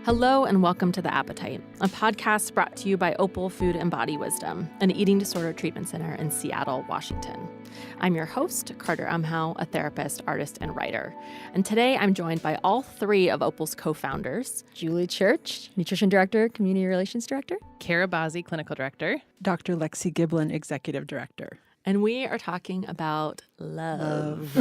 Hello and welcome to The Appetite, a podcast brought to you by Opal Food and Body Wisdom, an eating disorder treatment center in Seattle, Washington. I'm your host, Carter Umhau, a therapist, artist, and writer. And today I'm joined by all three of Opal's co-founders. Julie Church, Nutrition Director, Community Relations Director. Bazzi, Clinical Director. Dr. Lexi Giblin, Executive Director. And we are talking about love.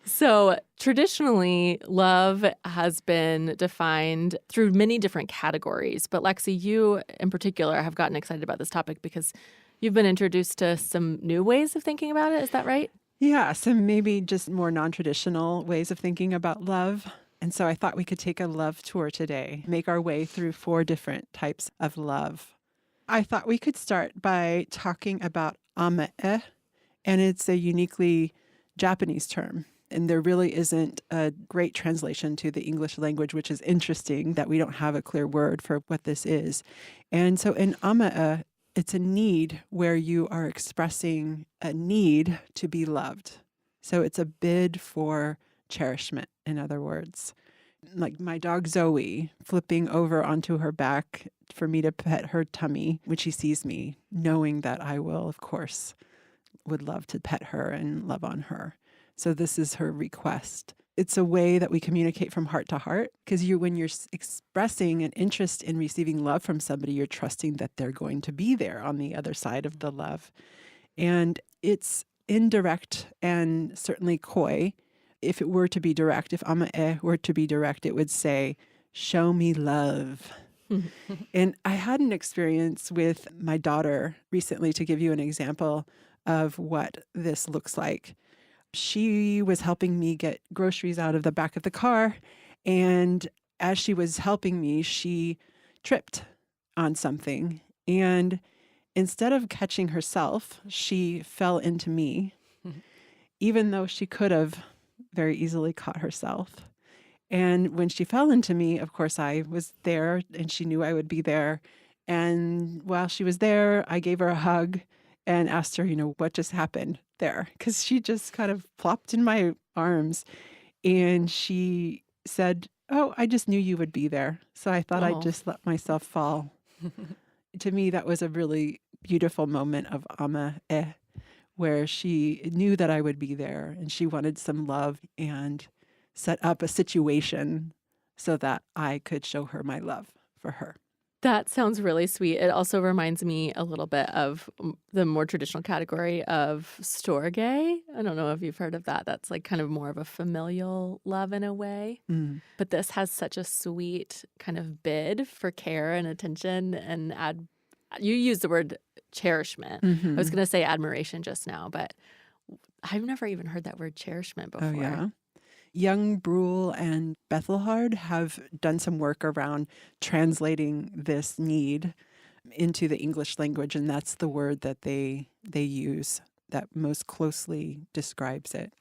So traditionally, love has been defined through many different categories. But Lexi, you in particular have gotten excited about this topic because you've been introduced to some new ways of thinking about it. Is that right? Yeah, some maybe just more non-traditional ways of thinking about love. And so I thought we could take a love tour today, make our way through 4 different types of love. I thought we could start by talking about amae, and it's a uniquely Japanese term. And there really isn't a great translation to the English language, which is interesting that we don't have a clear word for what this is. And so in amae, it's a need where you are expressing a need to be loved. So it's a bid for cherishment, in other words. Like my dog Zoe flipping over onto her back for me to pet her tummy when she sees me, knowing that I will, of course, would love to pet her and love on her. So this is her request. It's a way that we communicate from heart to heart because when you're expressing an interest in receiving love from somebody, you're trusting that they're going to be there on the other side of the love. And it's indirect and certainly coy. If it were to be direct, if amae were to be direct, it would say, show me love. And I had an experience with my daughter recently to give you an example of what this looks like. She was helping me get groceries out of the back of the car. And as she was helping me, she tripped on something. And instead of catching herself, she fell into me, even though she could have very easily caught herself. And when she fell into me, of course, I was there and she knew I would be there. And while she was there, I gave her a hug and asked her, what just happened there? Because she just kind of plopped in my arms. And she said, oh, I just knew you would be there. So I thought I'd just let myself fall. To me, that was a really beautiful moment of amae, where she knew that I would be there and she wanted some love and set up a situation so that I could show her my love for her. That sounds really sweet. It also reminds me a little bit of the more traditional category of storge. I don't know if you've heard of that. That's like kind of more of a familial love in a way. But this has such a sweet kind of bid for care and attention and you used the word cherishment. I was going to say admiration just now, but I've never even heard that word cherishment before. Oh, yeah. Young, Brule, and Bethelhard have done some work around translating this need into the English language, and that's the word that they use that most closely describes it.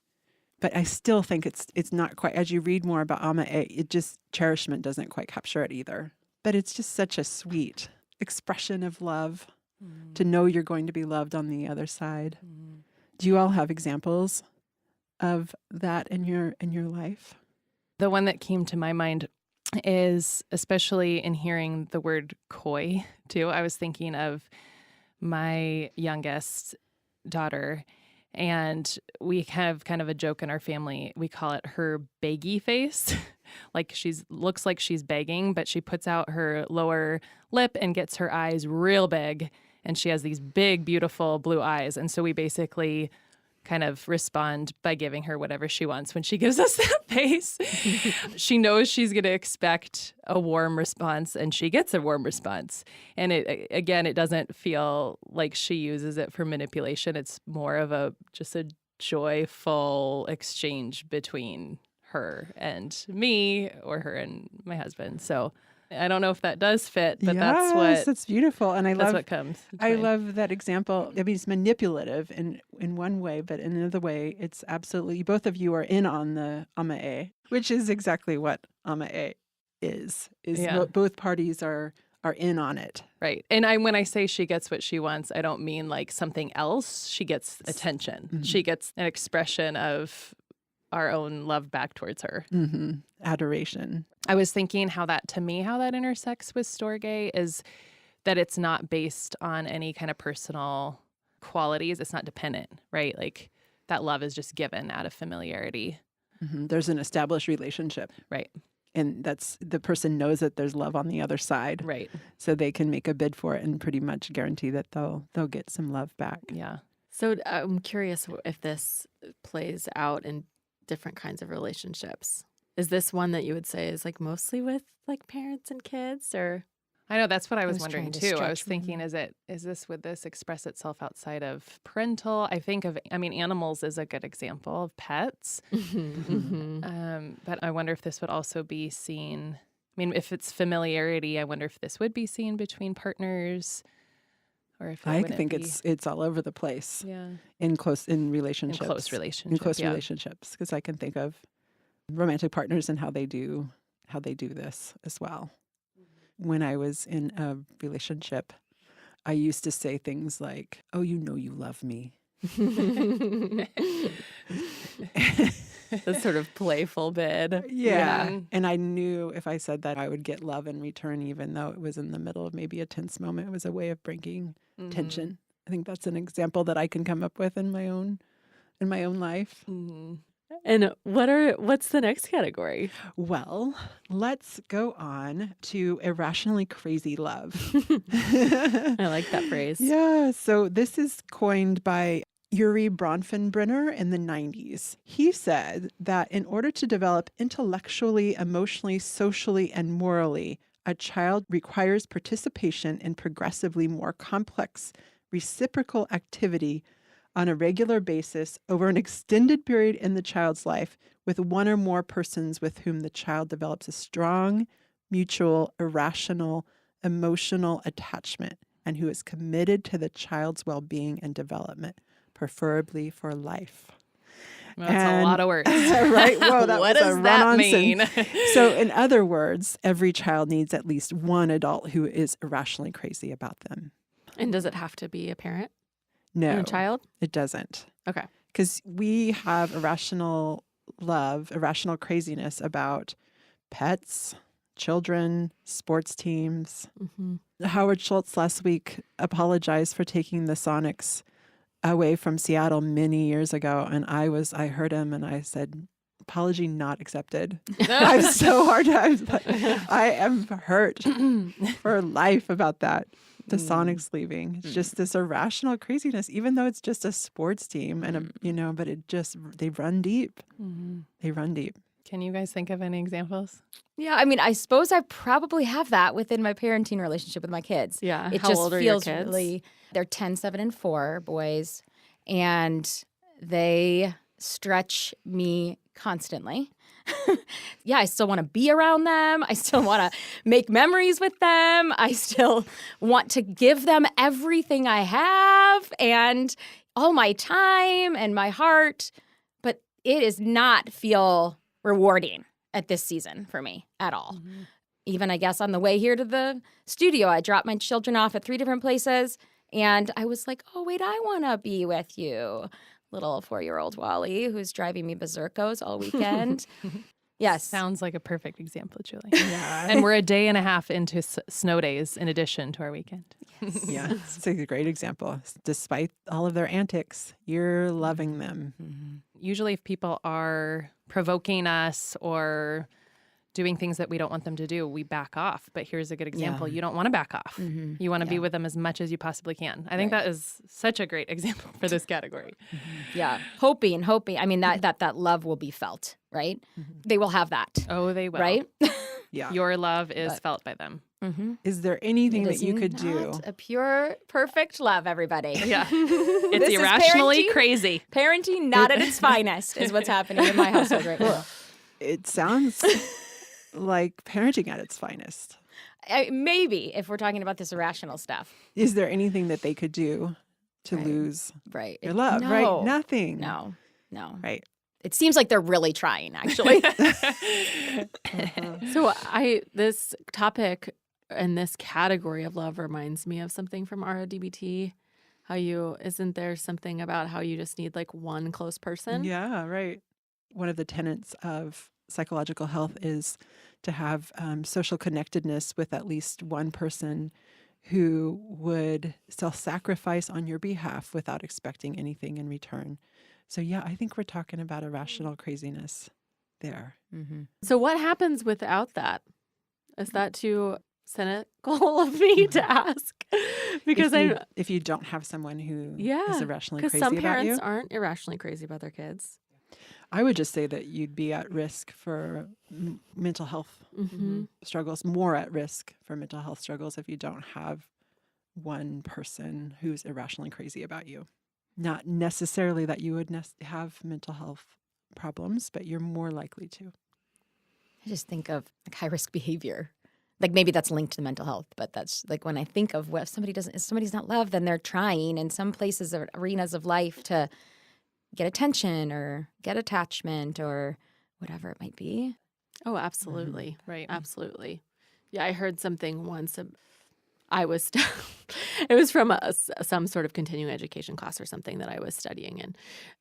But I still think it's not quite, as you read more about amae, cherishment doesn't quite capture it either. But it's just such a sweet expression of love to know you're going to be loved on the other side. Do you all have examples of that in your life? The one that came to my mind is, especially in hearing the word coy too, I was thinking of my youngest daughter, and we have kind of a joke in our family. We call it her baggy face. Like looks like she's begging, but she puts out her lower lip and gets her eyes real big, and she has these big, beautiful blue eyes. And so we basically kind of respond by giving her whatever she wants when she gives us that face. She knows she's going to expect a warm response, and she gets a warm response. And it doesn't feel like she uses it for manipulation. It's more of just a joyful exchange between her and me, or her and my husband. So I don't know if that does fit, but that's beautiful. And that's what comes. I love that example. I mean, it's manipulative in one way, but in another way, it's absolutely, both of you are in on the amae, which is exactly what amae is. Both parties are in on it. Right. And when I say she gets what she wants, I don't mean like something else. She gets attention. She gets an expression of our own love back towards her. Adoration. I was thinking how that intersects with storge is that it's not based on any kind of personal qualities. It's not dependent, right? Like that love is just given out of familiarity. There's an established relationship. Right. And that's the person knows that there's love on the other side. Right. So they can make a bid for it and pretty much guarantee that they'll get some love back. Yeah. So I'm curious if this plays out in different kinds of relationships. Is this one that you would say is like mostly with like parents and kids, or? I know that's what I was was wondering trying to too. I stretch was thinking, would this express itself outside of parental? Animals is a good example of pets. But I wonder if this would also be seen. If it's familiarity, I wonder if this would be seen between partners, or if I think it's all over the place. Yeah, in relationships, in close relationships, because I can think of romantic partners and how they do this as well. When I was in a relationship, I used to say things like, "Oh, you know you love me." That sort of playful bid. Yeah. And I knew if I said that, I would get love in return, even though it was in the middle of maybe a tense moment. It was a way of bringing tension. I think that's an example that I can come up with in my own life. And what's the next category? Well, let's go on to irrationally crazy love. I like that phrase. Yeah. So this is coined by Uri Bronfenbrenner in the 90s. He said that in order to develop intellectually, emotionally, socially, and morally, a child requires participation in progressively more complex reciprocal activity on a regular basis over an extended period in the child's life with one or more persons with whom the child develops a strong, mutual, irrational, emotional attachment and who is committed to the child's well-being and development, preferably for life. That's a lot of words. Right? Whoa, that what was does a that run-on mean? So in other words, every child needs at least one adult who is irrationally crazy about them. And does it have to be a parent No, and a child? it doesn't. Okay. Because we have irrational love, irrational craziness about pets, children, sports teams. Howard Schultz last week apologized for taking the Sonics away from Seattle many years ago. And I heard him and I said, apology not accepted. I'm so hard. I am hurt for life about that. The Sonics leaving. It's just this irrational craziness, even though it's just a sports team and but they run deep. They run deep. Can you guys think of any examples? Yeah, I suppose I probably have that within my parenting relationship with my kids. Yeah. It How just old are your feels kids? really, they're 10, 7, and 4 boys, and they stretch me constantly. Yeah, I still want to be around them. I still want to make memories with them. I still want to give them everything I have and all my time and my heart. But it does not feel rewarding at this season for me at all. Even, I guess, on the way here to the studio, I dropped my children off at 3 different places. And I was like, oh, wait, I want to be with you. Little 4-year-old Wally, who's driving me berserkos all weekend. Yes. Sounds like a perfect example, Julie. Yeah. And we're a day and a half into snow days in addition to our weekend. Yeah, it's a great example. Despite all of their antics, you're loving them. Usually if people are provoking us or doing things that we don't want them to do, we back off. But here's a good example. You don't want to back off. You want to be with them as much as you possibly can. I think that is such a great example for this category. Yeah. Hoping. I mean, that love will be felt, right? They will have that. Oh, they will. Right? Yeah. Your love is felt by them. Is there anything It that is you could do? not a pure, perfect love, everybody. Yeah. It's This is irrationally parenting. crazy. Parenting not at its finest is what's happening in my household right now. It sounds like parenting at its finest. Maybe if we're talking about this irrational stuff. Is there anything that they could do to Right. lose Right. your love? No. Right? Nothing. No. Right. It seems like they're really trying, actually. So this topic and this category of love reminds me of something from RODBT. Isn't there something about how you just need like one close person? Yeah, right. one of the tenets of psychological health is to have social connectedness with at least one person who would self-sacrifice on your behalf without expecting anything in return. So yeah, I think we're talking about irrational craziness there. Mm-hmm. So what happens without that? Is that too cynical of me to ask? Because if you don't have someone who is yeah, irrationally because crazy some about parents you, aren't irrationally crazy about their kids. I would just say that you'd be at risk for mental health Mm-hmm. struggles, more at risk for mental health struggles if you don't have one person who's irrationally crazy about you. Not necessarily that you would have mental health problems, but you're more likely to. I just think of like high risk behavior. Like maybe that's linked to mental health, but that's like when I think of if somebody's not loved, then they're trying in some places or arenas of life to get attention or get attachment or whatever it might be. Oh, absolutely. Right. Absolutely. Yeah, I heard something once. It was from some sort of continuing education class or something that I was studying, and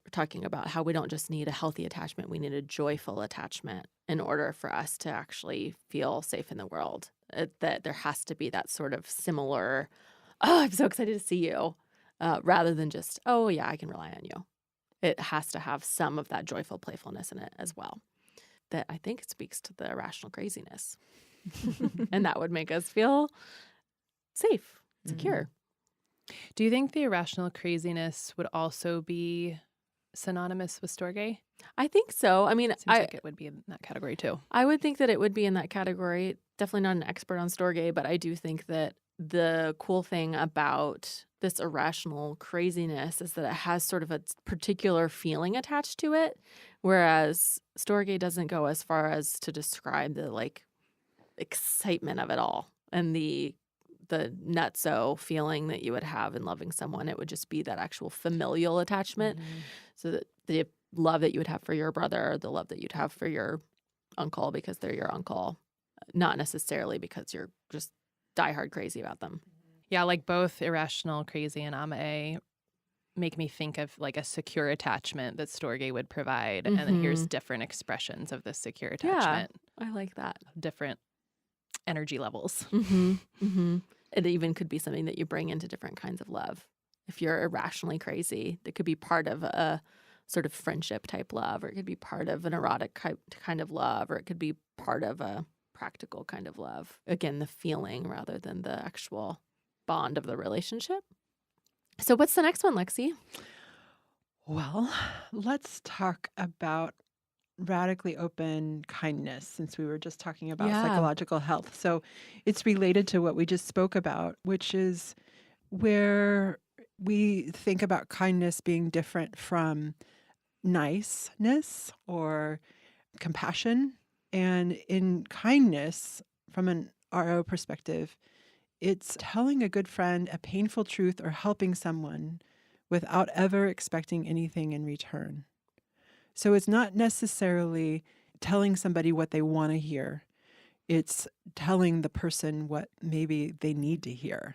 we're talking about how we don't just need a healthy attachment, we need a joyful attachment in order for us to actually feel safe in the world. That there has to be that sort of similar, oh, I'm so excited to see you, rather than just, oh, yeah, I can rely on you. It has to have some of that joyful playfulness in it as well. That I think speaks to the irrational craziness. And that would make us feel safe, secure. Do you think the irrational craziness would also be synonymous with storge? I think so. I mean, Seems like it would be in that category too. I would think that it would be in that category. Definitely not an expert on storge, but I do think that the cool thing about this irrational craziness is that it has sort of a particular feeling attached to it, whereas storge doesn't go as far as to describe the like excitement of it all and the nutso feeling that you would have in loving someone. It would just be that actual familial attachment. So that the love that you would have for your brother, the love that you'd have for your uncle because they're your uncle, not necessarily because you're just diehard crazy about them. Yeah, like both irrational crazy and amae make me think of like a secure attachment that storge would provide. And then here's different expressions of this secure attachment. I like that. Different energy levels. It even could be something that you bring into different kinds of love. If you're irrationally crazy, that could be part of a sort of friendship type love, or it could be part of an erotic kind of love, or it could be part of a practical kind of love. Again, the feeling rather than the actual bond of the relationship. So what's the next one, Lexi? Well, let's talk about radically open kindness, since we were just talking about psychological health. So it's related to what we just spoke about, which is where we think about kindness being different from niceness or compassion. And in kindness, from an RO perspective, it's telling a good friend a painful truth or helping someone without ever expecting anything in return. So it's not necessarily telling somebody what they want to hear. It's telling the person what maybe they need to hear.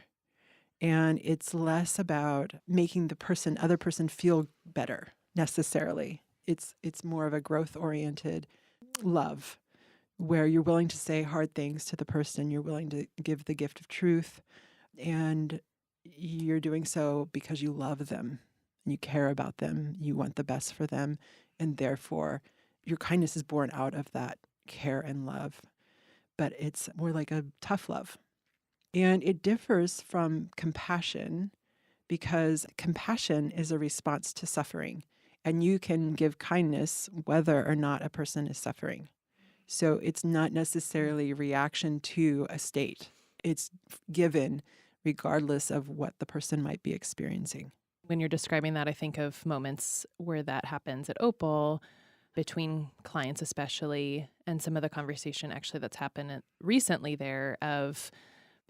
And it's less about making the other person feel better necessarily. It's more of a growth-oriented love where you're willing to say hard things to the person. You're willing to give the gift of truth. And you're doing so because you love them. You care about them. You want the best for them. And therefore, your kindness is born out of that care and love. But it's more like a tough love. And it differs from compassion because compassion is a response to suffering. And you can give kindness whether or not a person is suffering. So it's not necessarily a reaction to a state. It's given regardless of what the person might be experiencing. When you're describing that, I think of moments where that happens at Opal, between clients especially, and some of the conversation actually that's happened recently there of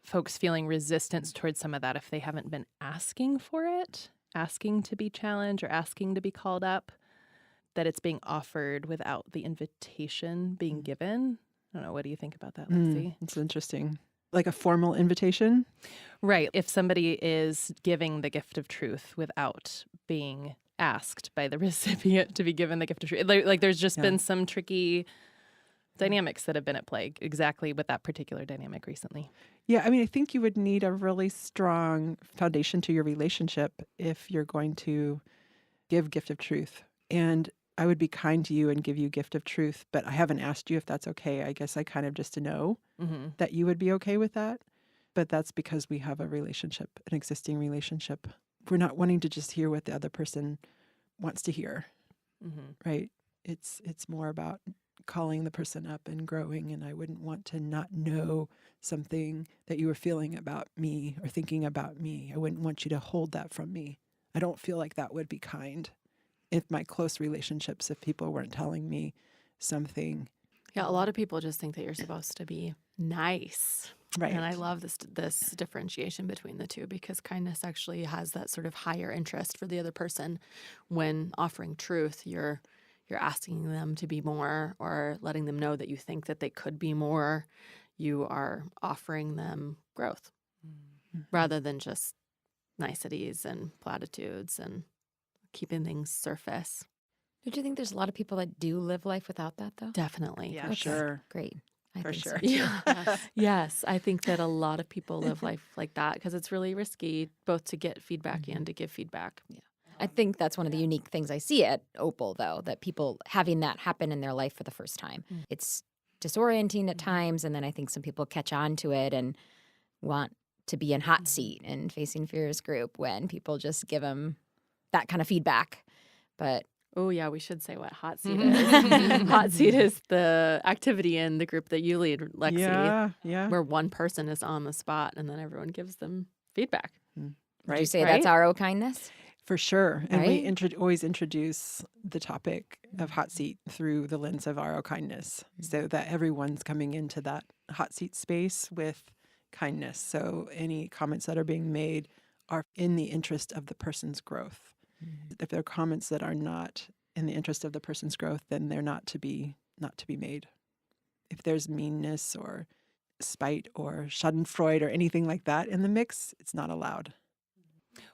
folks feeling resistance towards some of that if they haven't been asking for it, asking to be challenged or asking to be called up, that it's being offered without the invitation being given. I don't know. What do you think about that, Lexi? It's interesting. Like a formal invitation? Right. If somebody is giving the gift of truth without being asked by the recipient to be given the gift of truth. Like there's just been some tricky dynamics that have been at play exactly with that particular dynamic recently. Yeah, I mean, I think you would need a really strong foundation to your relationship if you're going to give gift of truth. And I would be kind to you and give you gift of truth, but I haven't asked you if that's okay. I guess I kind of just know that you would be okay with that. But that's because we have a relationship, an existing relationship. We're not wanting to just hear what the other person wants to hear, right? It's more about calling the person up and growing, and I wouldn't want to not know something that you were feeling about me or thinking about me. I wouldn't want you to hold that from me. I don't feel like that would be kind if my close relationships, if people weren't telling me something. Yeah, a lot of people just think that you're supposed to be nice. Right. And I love this differentiation between the two, because kindness actually has that sort of higher interest for the other person. When offering truth, you're asking them to be more, or letting them know that you think that they could be more. You are offering them growth rather than just niceties and platitudes and keeping things surface. Don't you think there's a lot of people that do live life without that, though? Definitely. Yeah. For sure. Great. I For think so, sure. too. Yeah. Yes, I think that a lot of people live life like that because it's really risky both to get feedback and to give feedback. Yeah. I think that's one of the unique things I see at Opal, though, that people having that happen in their life for the first time. It's disorienting at times, and then I think some people catch on to it and want to be in hot seat and Facing Fears group when people just give them that kind of feedback. But Oh, yeah, we should say what hot seat is. Hot seat is the activity in the group that you lead, Lexi, Yeah. where one person is on the spot and then everyone gives them feedback. would you say that's RO kindness? For sure. And Right? we always introduce the topic of hot seat through the lens of RO kindness, so that everyone's coming into that hot seat space with kindness. So any comments that are being made are in the interest of the person's growth. If there are comments that are not in the interest of the person's growth, then they're not to be made. If there's meanness or spite or schadenfreude or anything like that in the mix, it's not allowed.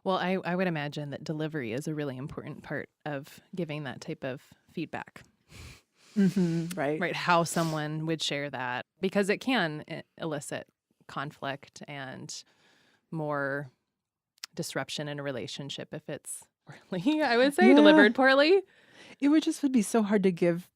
Well, I would imagine that delivery is a really important part of giving that type of feedback. Right. Right, how someone would share that, because it can elicit conflict and more disruption in a relationship if it's poorly, I would say, delivered poorly. It would be so hard to give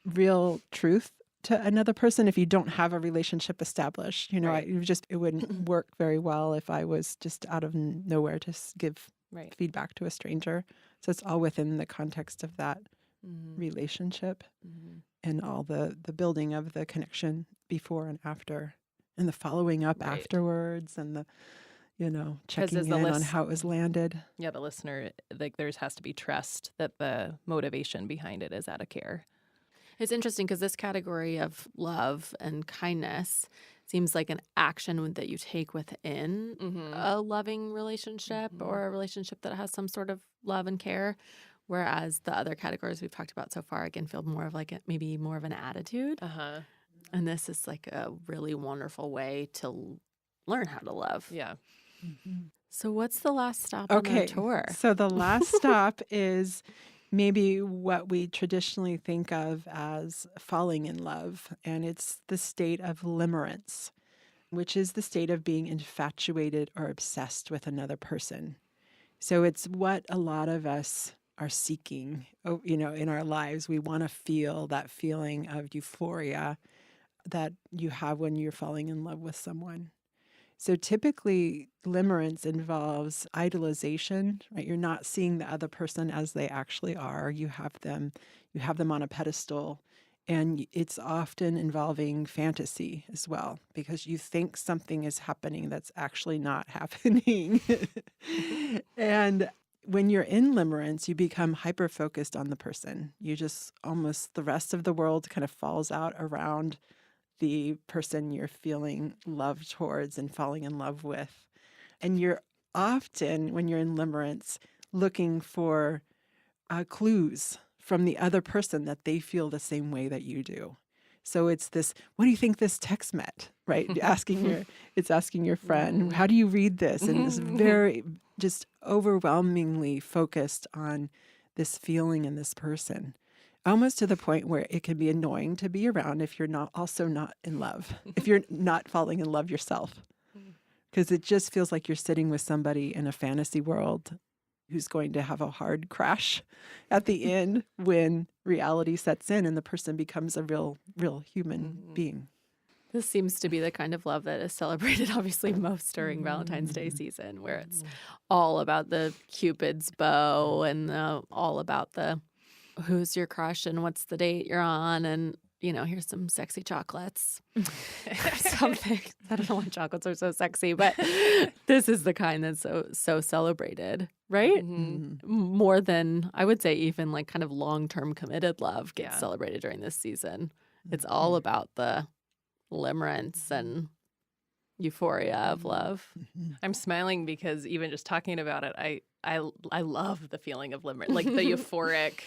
real truth to another person if you don't have a relationship established. You know, Right. it wouldn't work very well if I was just out of nowhere to give Right. feedback to a stranger. So it's all within the context of that relationship and all the building of the connection before and after, and the following up Right. afterwards, and the checking as in the on how it was landed. Yeah, the listener, like there has to be trust that the motivation behind it is out of care. It's interesting because this category of love and kindness seems like an action that you take within a loving relationship or a relationship that has some sort of love and care, whereas the other categories we've talked about so far, again, feel more of like maybe more of an attitude. And this is like a really wonderful way to learn how to love. Yeah. So what's the last stop on our tour? So the last stop is maybe what we traditionally think of as falling in love, and it's the state of limerence, which is the state of being infatuated or obsessed with another person. So it's what a lot of us are seeking, in our lives. We want to feel that feeling of euphoria that you have when you're falling in love with someone. So typically, limerence involves idolization, right? You're not seeing the other person as they actually are. You have them on a pedestal, and it's often involving fantasy as well, because you think something is happening that's actually not happening. And when you're in limerence, you become hyper-focused on the person. You just almost, the rest of the world kind of falls out around the person you're feeling love towards and falling in love with. And you're often, when you're in limerence, looking for clues from the other person that they feel the same way that you do. So it's this, what do you think this text meant, right? It's asking your friend, how do you read this? And it's very just overwhelmingly focused on this feeling in this person, almost to the point where it can be annoying to be around if you're not in love, if you're not falling in love yourself. Because it just feels like you're sitting with somebody in a fantasy world who's going to have a hard crash at the end when reality sets in and the person becomes a real human being. This seems to be the kind of love that is celebrated obviously most during Valentine's Day season, where it's all about the Cupid's bow and all about the who's your crush and what's the date you're on, and here's some sexy chocolates or something. I don't know why chocolates are so sexy, but this is the kind that's so celebrated, right? More than, I would say, even like kind of long-term committed love gets celebrated during this season. It's all about the limerence and euphoria of love. I'm smiling because even just talking about it, I love the feeling of limerence, like the euphoric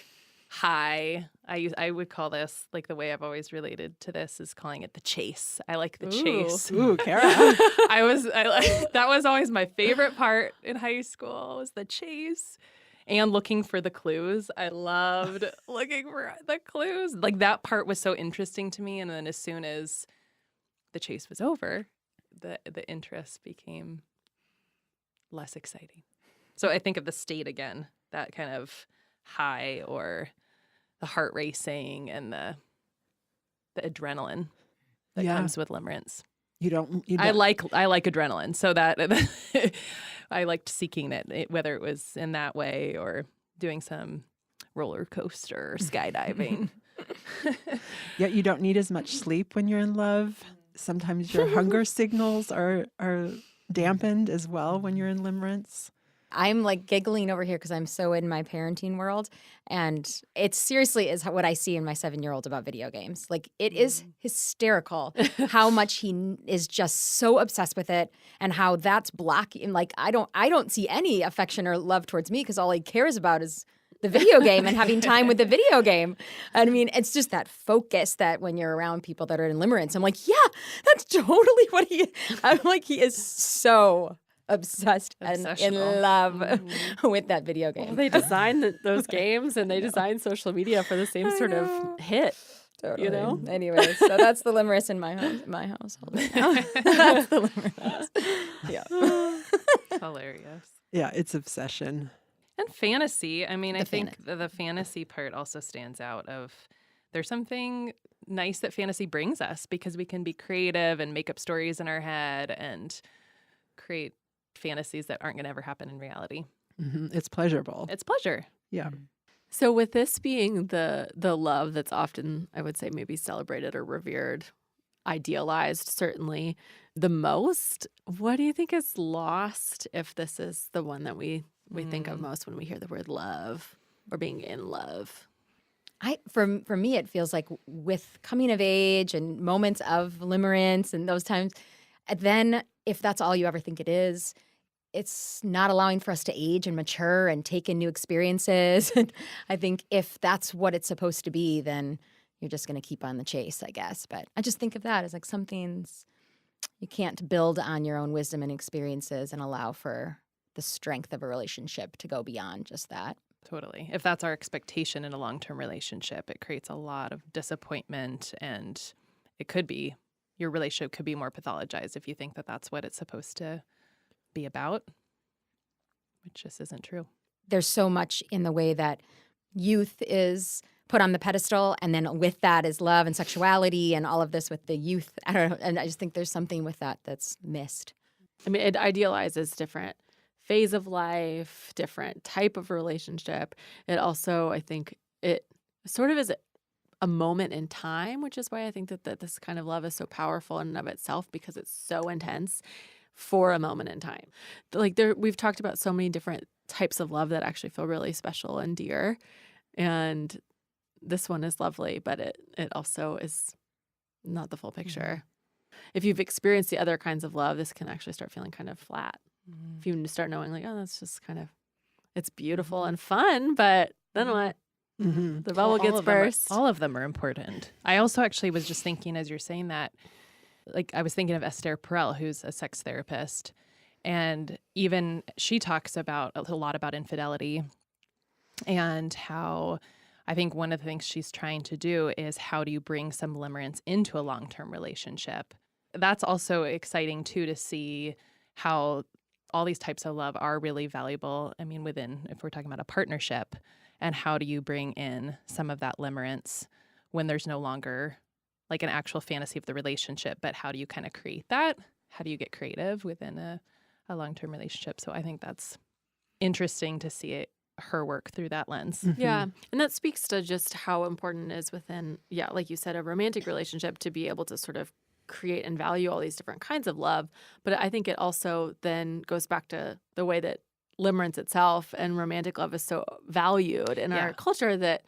high. I would call this, like, the way I've always related to this is calling it the chase. I like the chase. Ooh, Kara. That was always my favorite part in high school, was the chase. And looking for the clues. I loved looking for the clues. Like, that part was so interesting to me. And then as soon as the chase was over, the interest became less exciting. So I think of the state again, that kind of high, or the heart racing and the adrenaline that comes with limerence. You don't. I like adrenaline, so that I liked seeking it, whether it was in that way or doing some roller coaster or skydiving. Yet you don't need as much sleep when you're in love. Sometimes your hunger signals are dampened as well when you're in limerence. I'm like giggling over here because I'm so in my parenting world. And it seriously is what I see in my 7-year-old about video games. Like, it is hysterical how much he is just so obsessed with it, and how that's blocking. Like, I don't see any affection or love towards me because all he cares about is the video game and having time with the video game. I mean, it's just that focus that when you're around people that are in limerence, I'm like, yeah, that's totally what I'm like, he is so obsessed and in love with that video game. Well, they designed those games, and they designed social media for the same sort of hit. Totally. Anyway, so that's the limerence in my household right now. That's the limerence. Yeah. Hilarious. Yeah, it's obsession. And fantasy. I mean, I think the fantasy part also stands out of, there's something nice that fantasy brings us, because we can be creative and make up stories in our head and create fantasies that aren't going to ever happen in reality. It's pleasurable. It's pleasure. Yeah. So with this being the love that's often, I would say, maybe celebrated or revered, idealized certainly the most, what do you think is lost if this is the one that we think of most when we hear the word love or being in love? For me, it feels like with coming of age and moments of limerence and those times, then if that's all you ever think it is, it's not allowing for us to age and mature and take in new experiences. And I think if that's what it's supposed to be, then you're just going to keep on the chase, I guess. But I just think of that as like something's, you can't build on your own wisdom and experiences and allow for the strength of a relationship to go beyond just that. Totally. If that's our expectation in a long-term relationship, it creates a lot of disappointment, and it could be, your relationship could be more pathologized if you think that that's what it's supposed to be about, which just isn't true. There's so much in the way that youth is put on the pedestal, and then with that is love and sexuality and all of this with the youth. I don't know. And I just think there's something with that that's missed. I mean, it idealizes different phase of life, different type of relationship. It also, I think, it sort of is a moment in time, which is why I think that this kind of love is so powerful in and of itself, because it's so intense for a moment in time. Like, we've talked about so many different types of love that actually feel really special and dear. And this one is lovely, but it also is not the full picture. If you've experienced the other kinds of love, this can actually start feeling kind of flat. If you start knowing, like, oh, that's just kind of, it's beautiful and fun, but then what? The bubble gets burst. All of them are important. I also actually was just thinking, as you're saying that, like, I was thinking of Esther Perel, who's a sex therapist, and even she talks about a lot about infidelity and how I think one of the things she's trying to do is how do you bring some limerence into a long-term relationship? That's also exciting too, to see how all these types of love are really valuable. I mean, if we're talking about a partnership, and how do you bring in some of that limerence when there's no longer like an actual fantasy of the relationship, but how do you kind of create that? How do you get creative within a long-term relationship? So I think that's interesting to see her work through that lens. Yeah. And that speaks to just how important it is within, like you said, a romantic relationship to be able to sort of create and value all these different kinds of love. But I think it also then goes back to the way that limerence itself and romantic love is so valued in our culture, that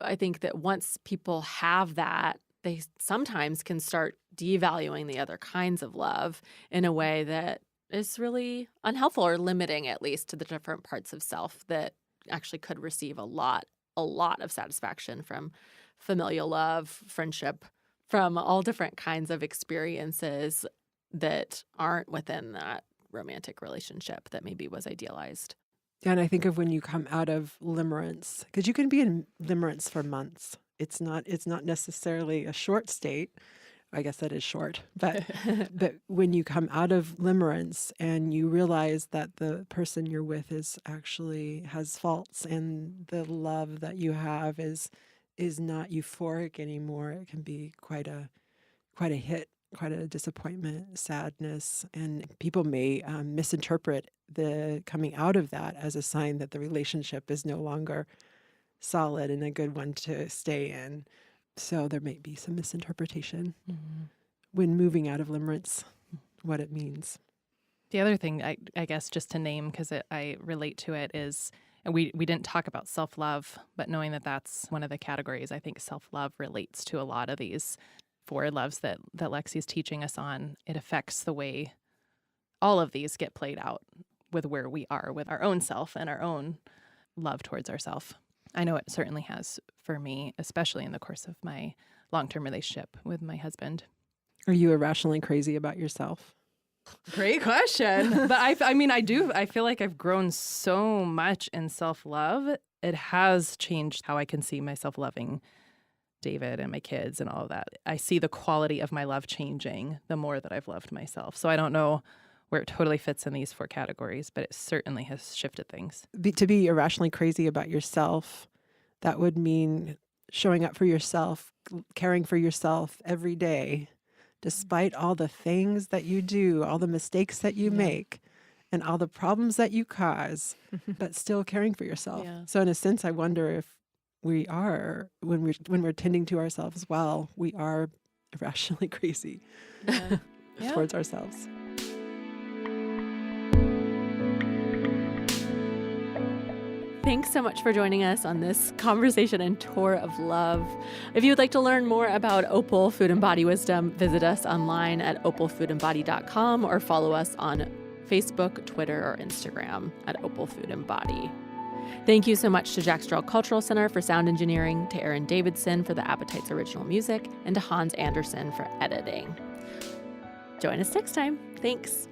I think that once people have that, they sometimes can start devaluing the other kinds of love in a way that is really unhelpful, or limiting at least to the different parts of self that actually could receive a lot of satisfaction from familial love, friendship, from all different kinds of experiences that aren't within that romantic relationship that maybe was idealized. And I think of when you come out of limerence, because you can be in limerence for months. It's not necessarily a short state. I guess that is short, but when you come out of limerence and you realize that the person you're with is actually has faults, and the love that you have is not euphoric anymore, it can be quite a hit, quite a disappointment, sadness, and people may misinterpret the coming out of that as a sign that the relationship is no longer solid and a good one to stay in. So there may be some misinterpretation when moving out of limerence, what it means. The other thing, I guess, just to name, because I relate to it, is, and we didn't talk about self-love, but knowing that that's one of the categories, I think self-love relates to a lot of these four loves that Lexi's teaching us on. It affects the way all of these get played out with where we are with our own self and our own love towards ourself. I know it certainly has for me, especially in the course of my long-term relationship with my husband. Are you irrationally crazy about yourself? Great question. But I feel like I've grown so much in self-love. It has changed how I can see myself loving David and my kids and all of that. I see the quality of my love changing the more that I've loved myself. So I don't know where it totally fits in these four categories, but it certainly has shifted things. To be irrationally crazy about yourself, that would mean showing up for yourself, caring for yourself every day, despite all the things that you do, all the mistakes that you make, and all the problems that you cause, but still caring for yourself. Yeah. So in a sense, I wonder if we are, when we're tending to ourselves well, we are irrationally crazy towards ourselves. Thanks so much for joining us on this conversation and tour of love. If you would like to learn more about Opal Food and Body Wisdom, visit us online at opalfoodandbody.com or follow us on Facebook, Twitter, or Instagram at Opal Food and Body. Thank you so much to Jack Strahl Cultural Center for sound engineering, to Aaron Davidson for the Appetite's original music, and to Hans Anderson for editing. Join us next time. Thanks.